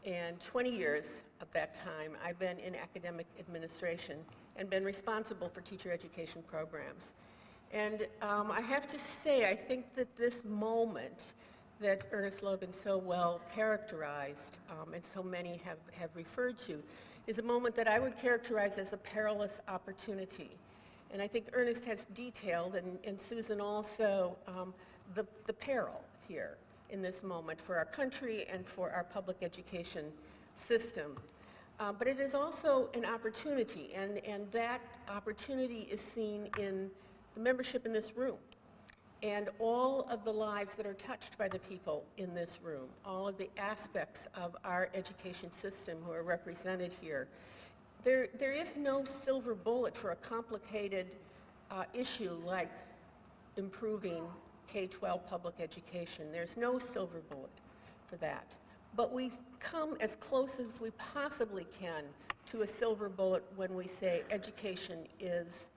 and 20 years of that time I've been in academic administration and been responsible for teacher education programs. And I have to say, I think that this moment that Ernest Logan so well characterized, and so many have referred to, is a moment that I would characterize as a perilous opportunity. And I think Ernest has detailed, and Susan also, the peril here in this moment for our country and for our public education system. But it is also an opportunity, and that opportunity is seen in the membership in this room and all of the lives that are touched by the people in this room, all of the aspects of our education system who are represented here. There is no silver bullet for a complicated issue like improving K-12 public education. There's no silver bullet for that. But we come as close as we possibly can to a silver bullet when we say education is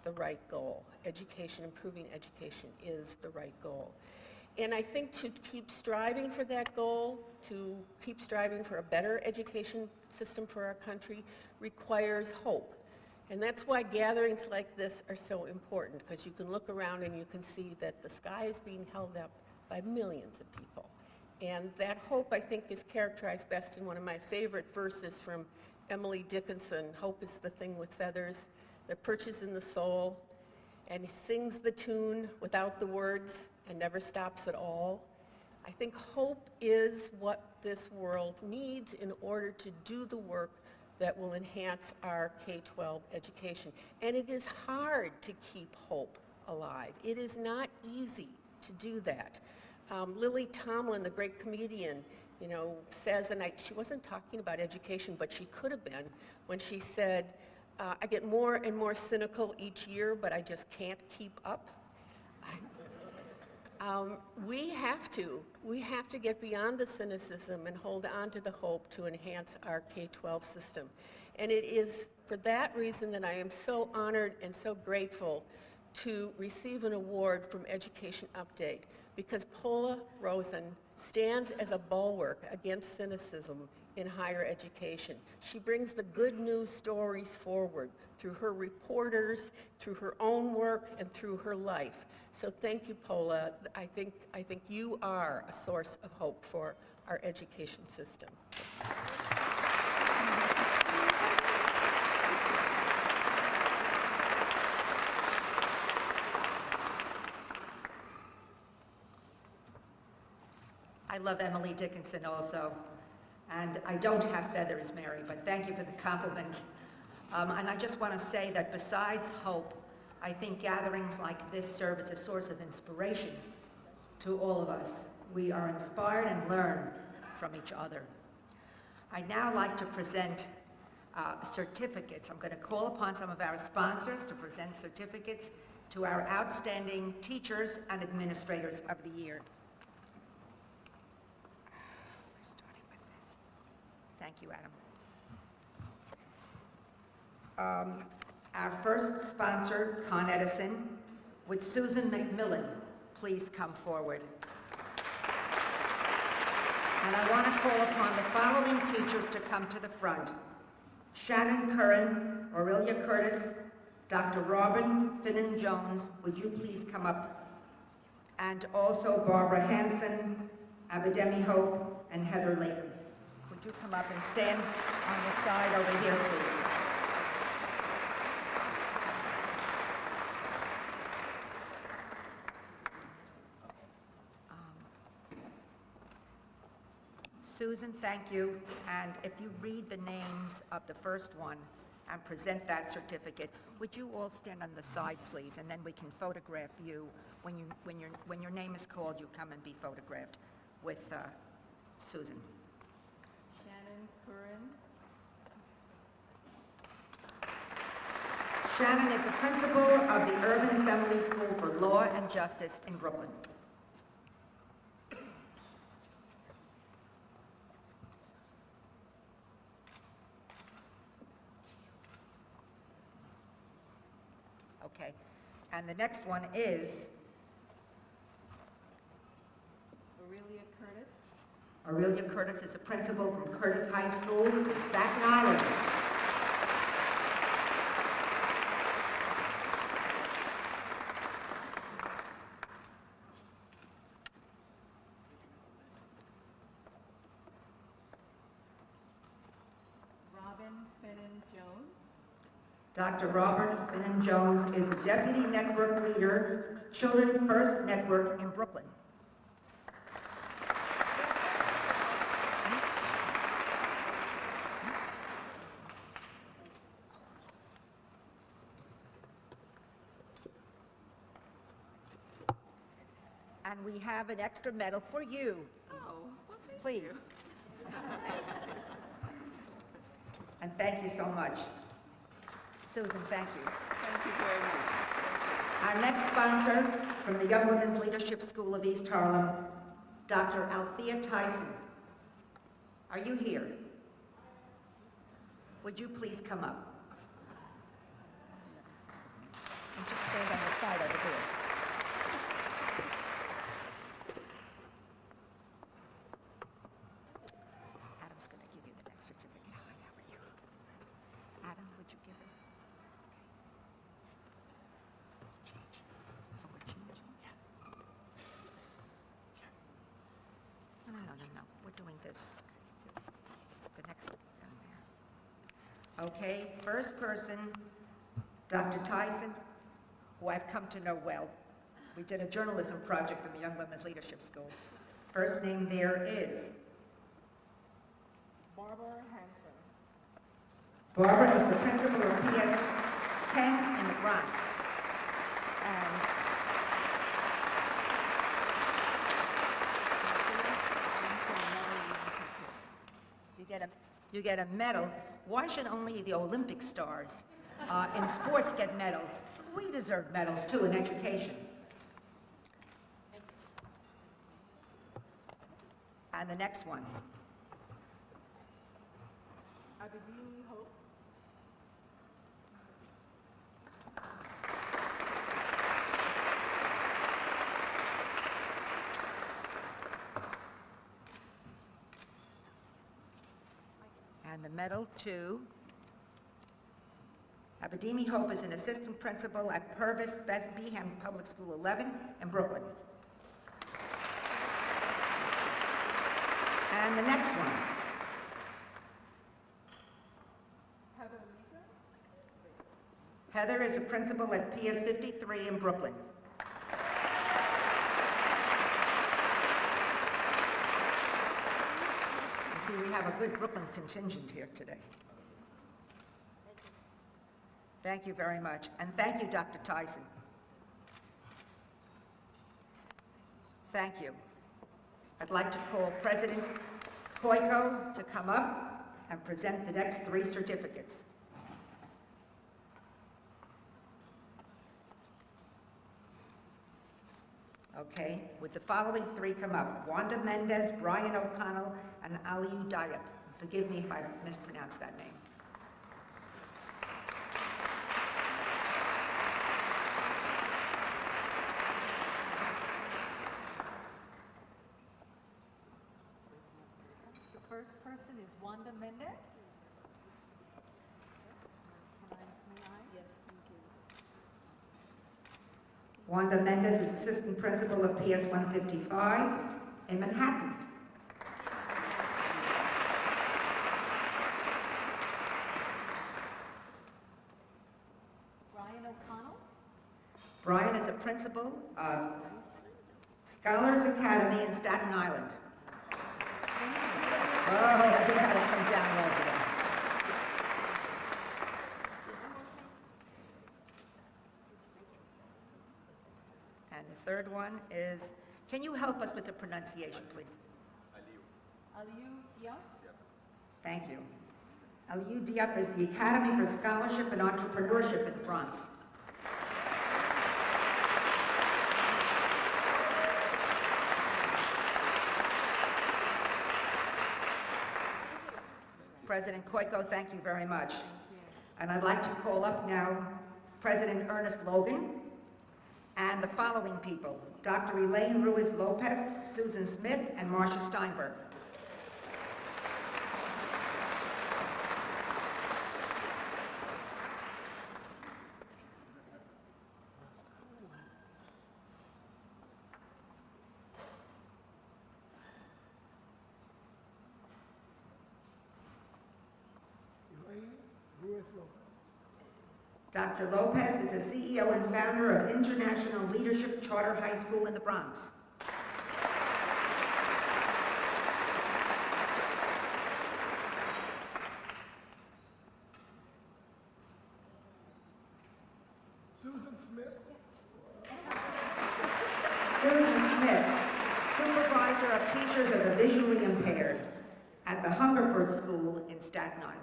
the right goal. Education, improving education is the right goal. And I think to keep striving for that goal, to keep striving for a better education system for our country, requires hope. And that's why gatherings like this are so important, because you can look around and you can see that the sky is being held up by millions of people. And that hope, I think, is characterized best in one of my favorite verses from Emily Dickinson. Hope is the thing with feathers that perches in the soul, and he sings the tune without the words and never stops at all. I think hope is what this world needs in order to do the work that will enhance our K-12 education. And it is hard to keep hope alive. It is not easy to do that. Lily Tomlin, the great comedian, says, and she wasn't talking about education, but she could have been, when she said, I get more and more cynical each year, but I just can't keep up. We have to get beyond the cynicism and hold on to the hope to enhance our K-12 system. And it is for that reason that I am so honored and so grateful to receive an award from Education Update, because Paula Rosen stands as a bulwark against cynicism in higher education. She brings the good news stories forward through her reporters, through her own work, and through her life. So thank you, Paula. I think you are a source of hope for our education system. I love Emily Dickinson also. And I don't have feathers, Mary, but thank you for the compliment. And I just want to say that besides hope, I think gatherings like this serve as a source of inspiration to all of us. We are inspired and learn from each other. I'd now like to present certificates. I'm going to call upon some of our sponsors to present certificates to our outstanding teachers and administrators of the year. We're starting with this. Thank you, Adam. Our first sponsor, Con Edison, would Susan McMillan please come forward? And I want to call upon the following teachers to come to the front: Shannon Curran, Aurelia Curtis, Dr. Robin Finnan-Jones, would you please come up? And also Barbara Hanson, Abidemi Hope, and Heather Layton. Would you come up and stand on the side over here, please? Susan, thank you. And if you read the names of the first one and present that certificate, would you all stand on the side, please? And then we can photograph you. When your name is called, you come and be photographed with Susan. Shannon Curran. Shannon is the principal of the Urban Assembly School for Law and Justice in Brooklyn. Okay, and the next one is Aurelia Curtis. Aurelia Curtis is a principal from Curtis High School in Staten Island. Robin Finnan-Jones. Dr. Robert Finnan-Jones is a deputy network leader, Children First Network in Brooklyn. And we have an extra medal for you. Oh, well, thank Please. you. And thank you so much. Susan, thank you. Thank you very much. Our next sponsor from the Young Women's Leadership School of East Harlem, Dr. Althea Tyson. Are you here? Would you please come up? And just stand on the side over here. Adam's going to give you the next certificate. Hi, how are you? Adam, would you give it? Oh, we're changing? Yeah. No. We're doing this. The next one down there. Okay, first person, Dr. Tyson, who I've come to know well. We did a journalism project in the Young Women's Leadership School. First name there is Barbara Hanson. Barbara is the principal of PS 10 in the Bronx. And you get a medal. Why should only the Olympic stars in sports get medals? We deserve medals too in education. And the next one. Abidemi Hope. And the medal to Abidemi Hope is an assistant principal at Purvis Beth Behan Public School 11 in Brooklyn. And the next one. Heather is a principal at PS 53 in Brooklyn. You see, we have a good Brooklyn contingent here today. Thank you very much. And thank you, Dr. Tyson. Thank you. I'd like to call President Koiko to come up and present the next 3 certificates. Okay, with the following 3 come up: Wanda Mendez, Brian O'Connell, and Aliyu Diop. Forgive me if I mispronounced that name. The first person is Wanda Mendez. May I? Yes, thank you. Wanda Mendez is Assistant Principal of PS 155 in Manhattan. Brian O'Connell. Brian is a principal of Scholars Academy in Staten Island. Oh, you gotta come down right there. And the third one is, can you help us with the pronunciation, please? Aliyu Diop. Thank you. Aliyu Diop is the Academy for Scholarship and Entrepreneurship in the Bronx. President Koiko, thank you very much. And I'd like to call up now President Ernest Logan and the following people: Dr. Elaine Ruiz Lopez, Susan Smith, and Marcia Steinberg. Elaine Ruiz Lopez. Dr. Lopez is the CEO and founder of International Leadership Charter High School in the Bronx. Susan Smith. Susan Smith, Supervisor of Teachers of the Visually Impaired at the Hungerford School in Staten Island.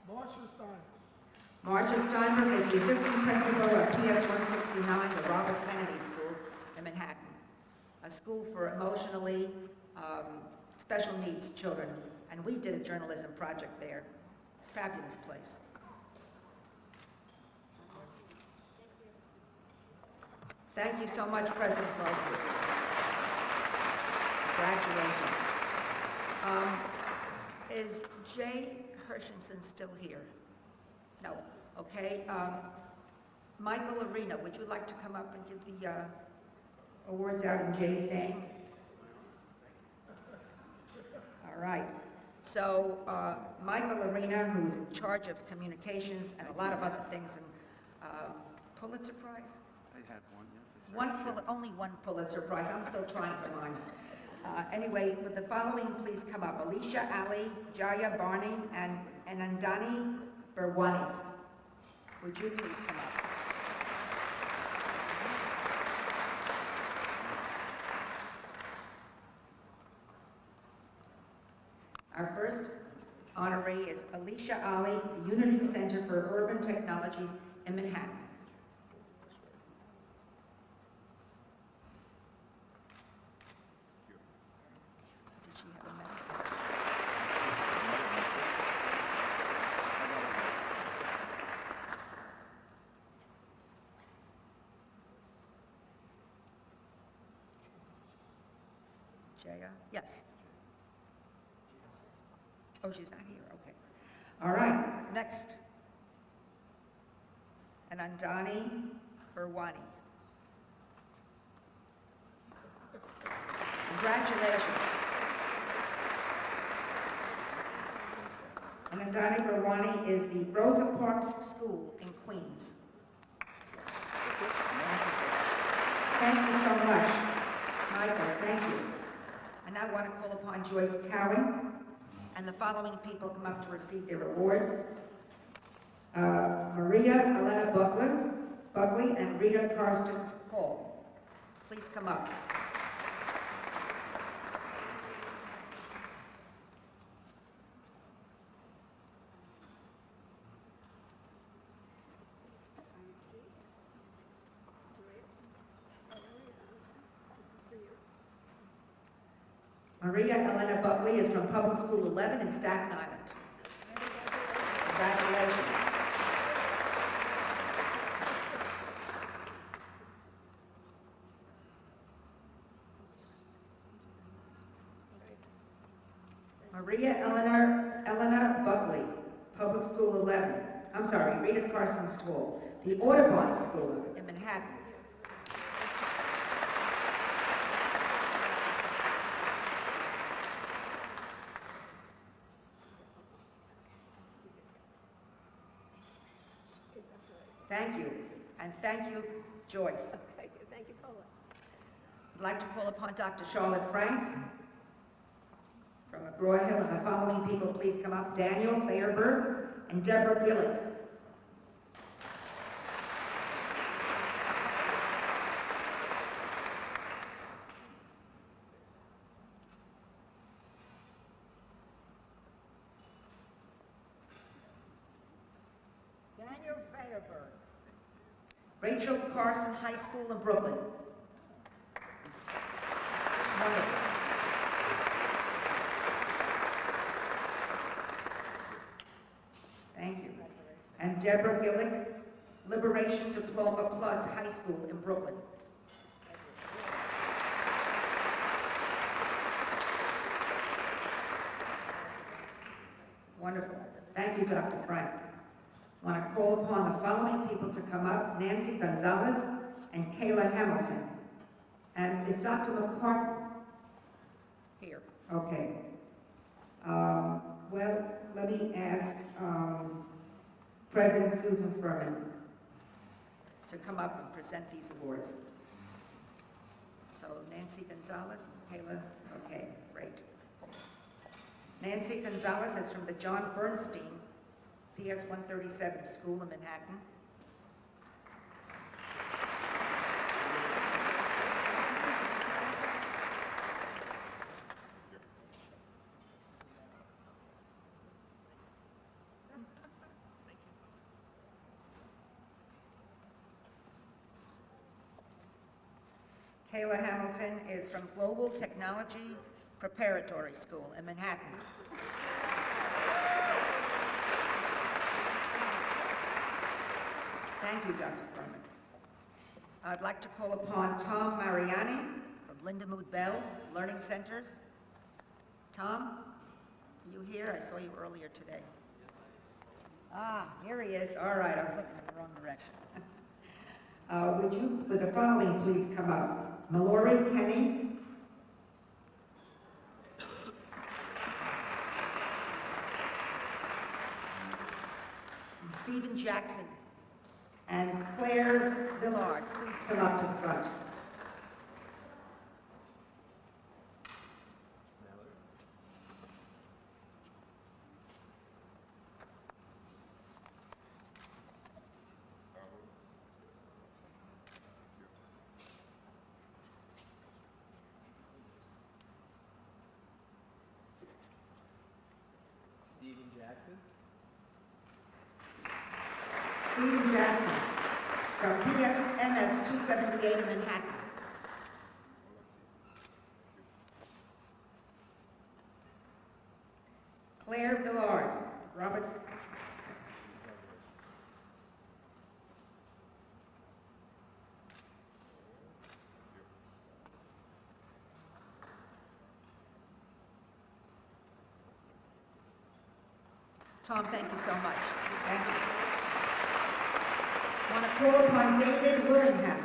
Marcia Stein. Marcia Steinberg is the Assistant Principal of PS 169, the Robert Kennedy School in Manhattan, a school for emotionally special needs children. And we did a journalism project there. Fabulous place. Thank you so much, President Logan. Congratulations. Is Jay Hershenson still here? No. Okay. Michael Arena, would you like to come up and give the awards out in Jay's name? All right. So Michael Arena, who's in charge of communications and a lot of other things, and Pulitzer Prize? I had one, yes. Only one Pulitzer Prize. I'm still trying for mine. Anyway, with the following, please come up: Alicia Ali, Jaya Barney, and Anandani Barwani. Would you please come up? Our first honoree is Alicia Ali, the Unity Center for Urban Technologies in Manhattan. Did she have a medal? Jaya? Yes. Oh, she's not here, okay. All right, next. Anandani Barwani. Congratulations. Anandani Barwani is the Rosa Parks School in Queens. Thank you so much, Michael, thank you. I now want to call upon Joyce Cowan and the following people come up to receive their awards. Maria Elena Buckley and Rita Carstens Hall. Please come up. Maria Elena Buckley is from Public School 11 in Staten Island. Congratulations. Maria Elena Buckley, Public School 11. I'm sorry, Rita Carson School, the Audubon School in Manhattan. Thank you, and thank you, Joyce. Thank you, Paula. I'd like to call upon Dr. Charlotte Frank from McGraw-Hill, and the following people please come up: Daniel Fairberg and Deborah Gillick. Daniel Fairberg. Rachel Carson High School in Brooklyn. Wonderful. Thank you. And Deborah Gillick, Liberation Diploma Plus High School in Brooklyn. Wonderful. Thank you, Dr. Frank. I want to call upon the following people to come up: Nancy Gonzalez and Kayla Hamilton. And is Dr. McCartney here? Okay. Well, let me ask President Susan Furman to come up and present these awards. So Nancy Gonzalez, Kayla, okay, great. Nancy Gonzalez is from the John Bernstein PS 137 School in Manhattan. Kayla Hamilton is from Global Technology Preparatory School in Manhattan. Thank you, Dr. Furman. I'd like to call upon Tom Mariani from Linda Mood Bell Learning Centers. Tom, are you here? I saw you earlier today. Ah, here he is. All right, I was looking in the wrong direction. Would the following please come up? Mallory Kenny. And Stephen Jackson. And Claire Villard, please come up to the front. Stephen Jackson. Stephen Jackson from PSMS 278 in Manhattan. Claire Villard, Robert. Tom, thank you so much. Thank you. I want to call upon David Willingham,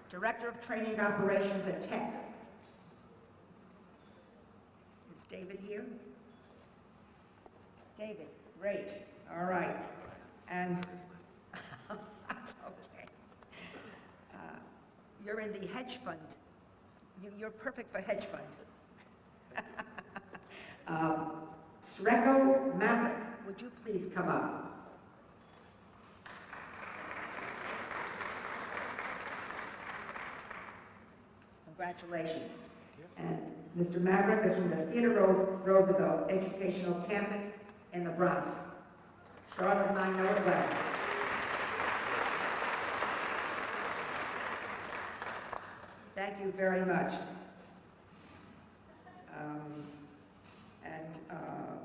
Director of Training Operations at Tech. Is David here? David, great. All right. And that's okay. You're in the hedge fund. You're perfect for hedge fund. Sreko Maverick, would you please come up? Congratulations. And Mr. Maverick is from the Theodore Roosevelt Educational Campus in the Bronx. Charlotte and I know it well. Thank you very much.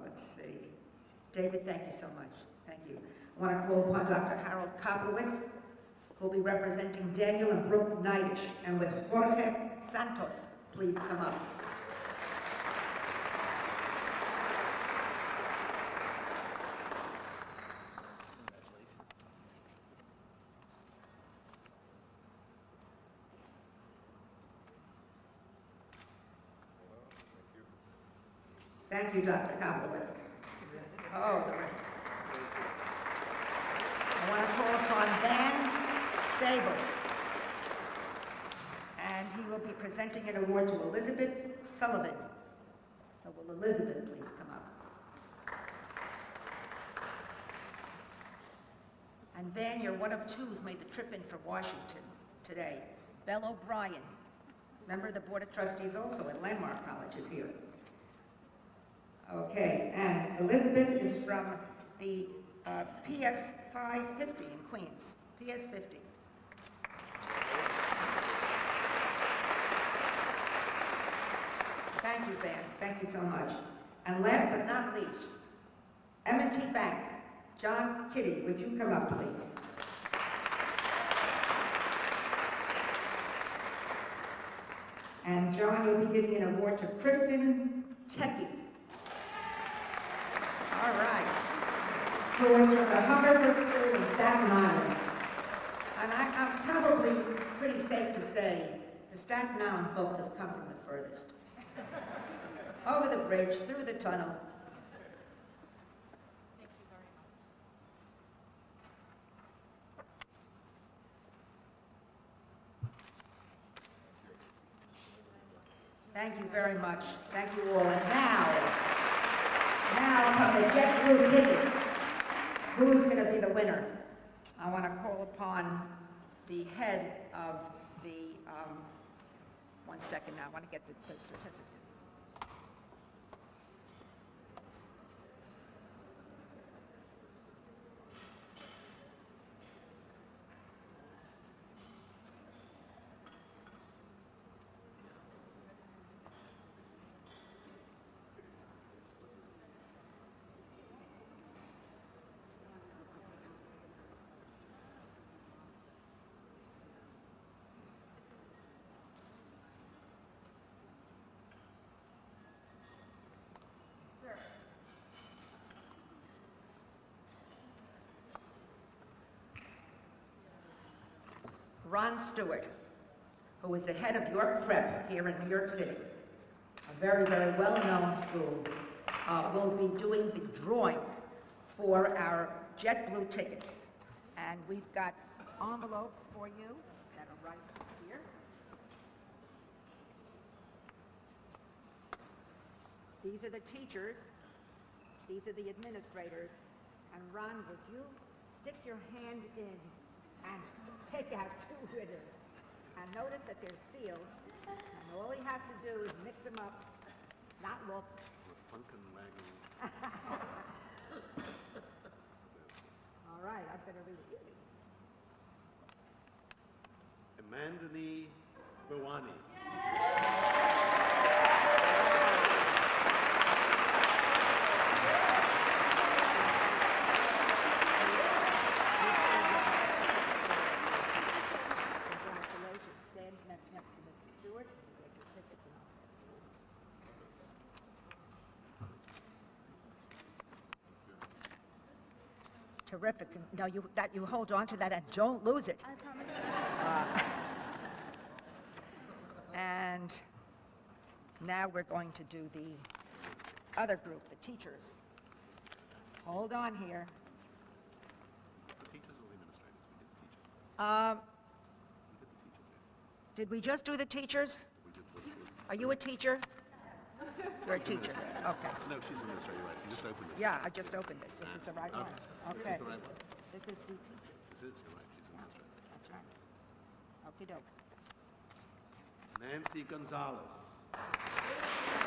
Let's see. David, thank you so much. Thank you. I want to call upon Dr. Harold Koplowitz, who will be representing Daniel and Brooke Knightish, and with Jorge Santos, please come up. Thank you, Dr. Koplowitz. Oh, I want to call upon Van Sable. And he will be presenting an award to Elizabeth Sullivan. So will Elizabeth please come up? And Van, you're one of two who's made the trip in from Washington today. Belle O'Brien, member of the Board of Trustees also at Landmark College, is here. Okay, and Elizabeth is from the PS 550 in Queens, PS 50. Thank you, Van. Thank you so much. And last but not least, M&T Bank. John Kitty, would you come up, please? And John, you'll be giving an award to Kristen Tecky. All right. Who is from the Humberford School in Staten Island. And I'm probably pretty safe to say the Staten Island folks have come from the furthest. Over the bridge, through the tunnel. Thank you very much. Thank you all. And now from the JetBlue tickets, who's going to be the winner? I want to call upon the head of the, one second now, I want to get the certificate. Ron Stewart, who is the head of York Prep here in New York City, a very, very well-known school, will be doing the drawing for our JetBlue tickets. And we've got envelopes for you that are right here. These are the teachers, these are the administrators, and Ron, would you stick your hand in and take out two winners? And notice that they're sealed, and all he has to do is mix them up, not look. All right, I'm going to read it. Amandani Bhawani. Congratulations. Stand next to Mr. Stewart and get your tickets and all. Terrific. No, you hold on to that and don't lose it. And now we're going to do the other group, the teachers. Hold on here. The teachers or the administrators? We did the teachers. Did we just do the teachers? Are you a teacher? You're a teacher. Okay. No, she's an administrator, you're right. You just opened this. Yeah, I just opened this. This is the right one. This Okay. is the right one. This is the teacher. This is, you're right, she's an administrator. That's right. Okey-doke. Nancy Gonzalez.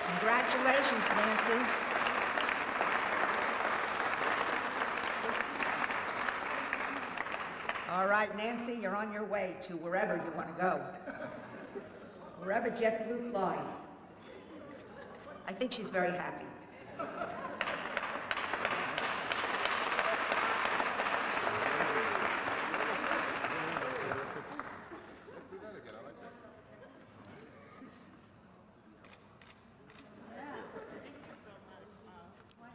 Congratulations, Nancy. All right, Nancy, you're on your way to wherever you want to go. Wherever JetBlue flies. I think she's very happy.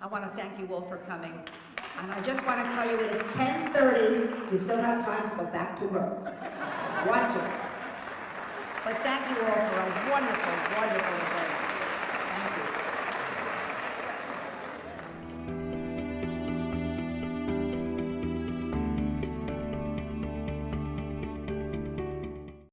I want to thank you all for coming. And I just want to tell you it is 10:30. You still have time to go back to work. Want to. But thank you all for a wonderful, wonderful event.